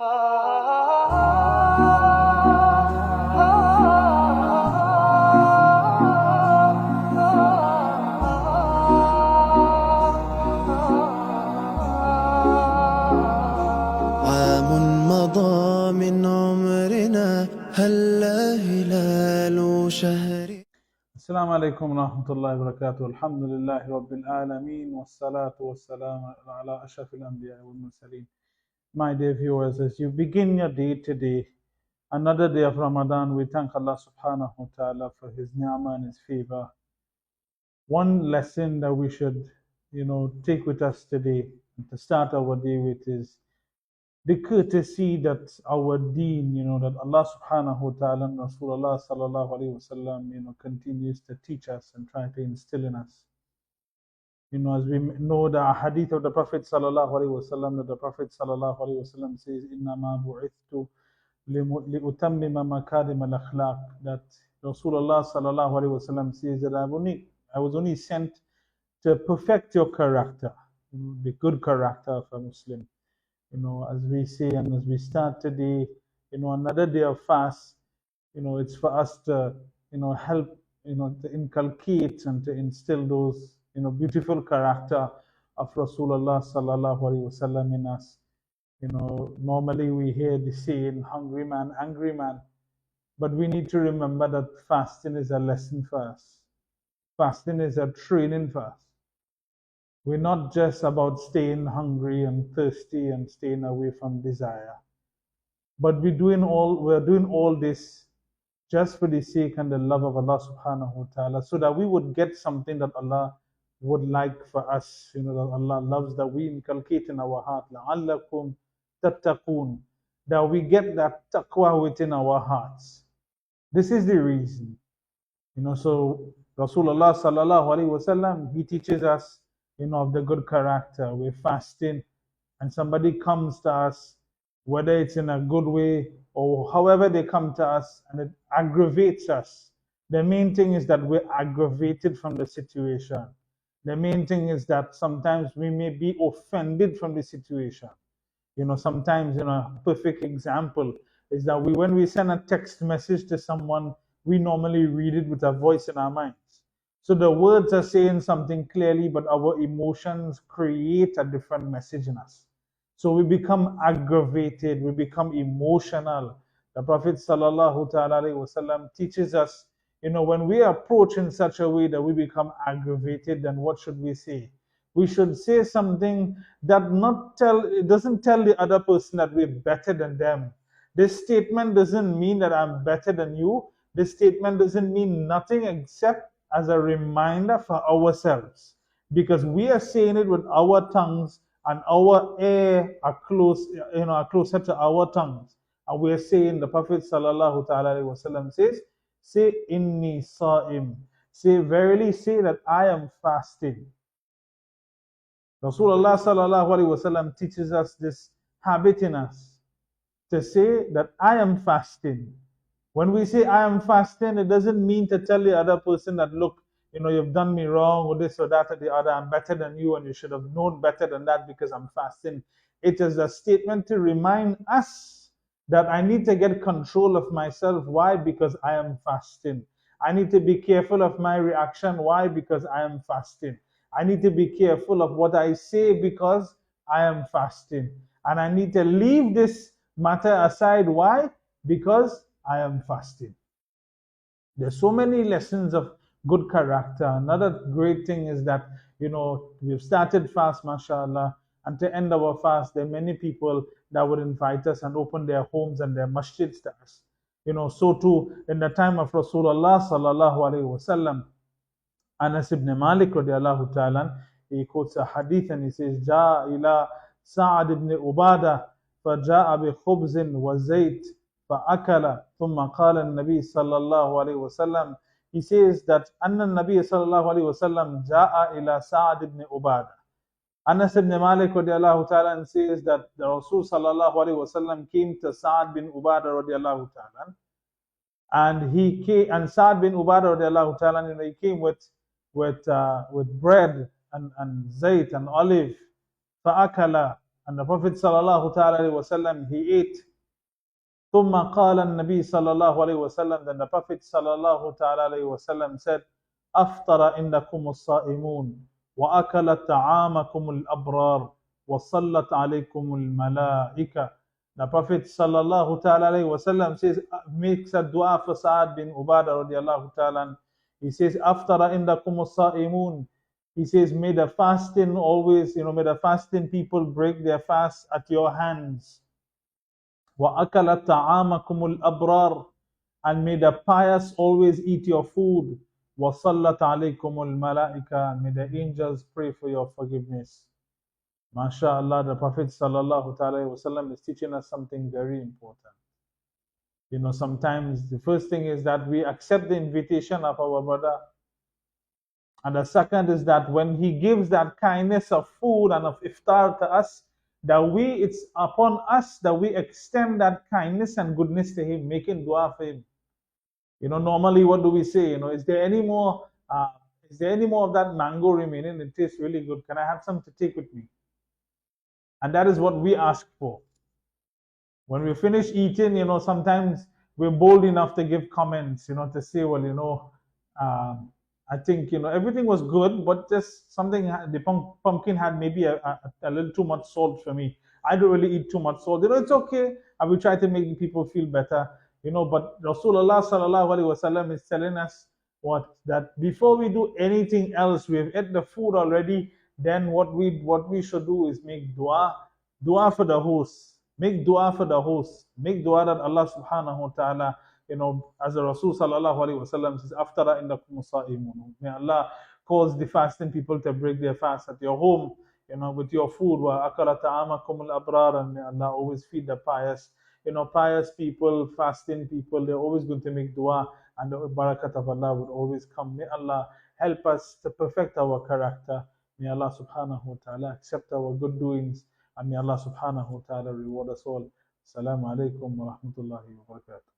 عام مضى من عمرنا هلا هلال شهر. Assalamu alaikum wa rahmatullahi wa barakatuh. Alhamdulillahi Rabbil Alameen. Wassalatu wassalamu ala ashrafil anbiya wal mursaleen. My dear viewers, as you begin your day today, another day of Ramadan, we thank Allah subhanahu wa ta'ala for His ni'mah and His favor. One lesson that we should, take with us today and to start our day with is the courtesy that our deen, that Allah subhanahu wa ta'ala and Rasulullah sallallahu alayhi wasallam, continues to teach us and try to instill in us. As we know the hadith of the Prophet sallallahu alayhi wasallam, that the Prophet sallallahu alayhi wasallam says, "Innama bu'ithtu li'utammima makarim al-akhlaq." That Rasulullah sallallahu alayhi wasallam says that I was only sent to perfect your character, the good character of a Muslim. As we say and as we start today, another day of fast, it's for us to, help, to inculcate and to instill those, beautiful character of Rasulullah sallallahu alaihi wasallam in us. Normally we hear the saying, hungry man, angry man, but we need to remember that fasting is a lesson for us. Fasting is a training for us. We're not just about staying hungry and thirsty and staying away from desire. But we're doing all this just for the sake and the love of Allah subhanahu wa ta'ala, so that we would get something that Allah would like for us, that Allah loves, that we inculcate in our heart. لَعَلَّكُمْ تَتَّقُونَ, that we get that taqwa within our hearts. This is the reason. So Rasulullah sallallahu alaihi wasallam, he teaches us, of the good character. We're fasting and somebody comes to us, whether it's in a good way or however they come to us, and it aggravates us. The main thing is that we're aggravated from the situation. The main thing is that sometimes we may be offended from the situation. Sometimes, a perfect example is that when we send a text message to someone, we normally read it with a voice in our minds. So the words are saying something clearly, but our emotions create a different message in us. So we become aggravated, we become emotional. The Prophet sallallahu ta'ala alaihi wasallam teaches us, when we approach in such a way that we become aggravated, then what should we say? We should say something that it doesn't tell the other person that we're better than them. This statement doesn't mean that I'm better than you. This statement doesn't mean nothing except as a reminder for ourselves, because we are saying it with our tongues and our ear are closer to our tongues, and we are saying, the Prophet sallallahu ta'ala alaihi wasallam says, say inni sa'im, say verily, say that I am fasting. Rasulullah sallallahu alaihi wasallam teaches us this habit in us to say that I am fasting. When we say I am fasting, it doesn't mean to tell the other person that, look, you've done me wrong or this or that or the other. I'm better than you and you should have known better than that because I'm fasting. It is a statement to remind us that I need to get control of myself. Why? Because I am fasting. I need to be careful of my reaction. Why? Because I am fasting. I need to be careful of what I say because I am fasting. And I need to leave this matter aside. Why? Because I am fasting. There's so many lessons of good character. Another great thing is that, we've started fast, mashallah, and to end our fast, there are many people that would invite us and open their homes and their masjids to us. So too, in the time of Rasulullah sallallahu alaihi wasallam, Anas ibn Malik radiallahu ta'ala, he quotes a hadith and he says, Ja ila Sa'ad ibn Ubadah, فجاء بخبز وزيت فأكل ثم قال النبي صلى الله عليه وسلم. He says that أن النبي صلى الله عليه وسلم جاء إلى سعد بن عبادة. Anas ibn Malik radiallahu ta'ala says that the Rasul sallallahu alaihi wasallam came to Sa'ad bin Ubadah radiallahu ta'ala, and Sa'ad bin Ubadah radiallahu ta'ala, he came with bread and zayt and olive. فأكل, And the Prophet sallallahu ta'ala alayhi wasallam, he ate. ثم قال النبي صلى الله عليه وسلم, then the Prophet صلى الله تعالى عليه وسلم said, أفطر إنكم الصائمون وأكل طعامكم الأبرار وصلت عليكم الملائكة. The Prophet صلى الله تعالى عليه وسلم says, makes a dua for Sa'ad bin Ubadah radiallahu ta'ala. He says, أفطر إنكم الصائمون. He says, may the fasting always, may the fasting people break their fast at your hands. وَأَكَلَ طَعَامَكُمُ الْأَبْرَارِ, and may the pious always eat your food. وَصَلَّتْ عَلَيْكُمُ الْمَلَائِكَةِ, may the angels pray for your forgiveness. MashaAllah, the Prophet sallallahu alaihi wasallam is teaching us something very important. Sometimes the first thing is that we accept the invitation of our brother. And the second is that when he gives that kindness of food and of iftar to us, it's upon us that we extend that kindness and goodness to him, making dua for him. Normally what do we say? Is there any more of that mango remaining? It tastes really good. Can I have some to take with me? And that is what we ask for. When we finish eating, sometimes we're bold enough to give comments, to say, well, I think, everything was good, but just something, the pumpkin had maybe a little too much salt for me. I don't really eat too much salt. It's okay. I will try to make people feel better. But Rasulullah sallallahu alaihi wasallam is telling us that before we do anything else, we've ate the food already. Then what we should do is make dua for the host. Make dua for the host. Make dua that Allah subhanahu wa ta'ala, as the Rasul sallallahu alaihi wasallam says, aftara innakum sa'imun. May Allah cause the fasting people to break their fast at your home, with your food. Wa akala ta'amakum al-abrar, and may Allah always feed the pious. Pious people, fasting people, they're always going to make dua, and the barakat of Allah would always come. May Allah help us to perfect our character. May Allah subhanahu wa ta'ala accept our good doings, and may Allah subhanahu wa ta'ala reward us all. Assalamu alaikum wa rahmatullahi wa barakatuh.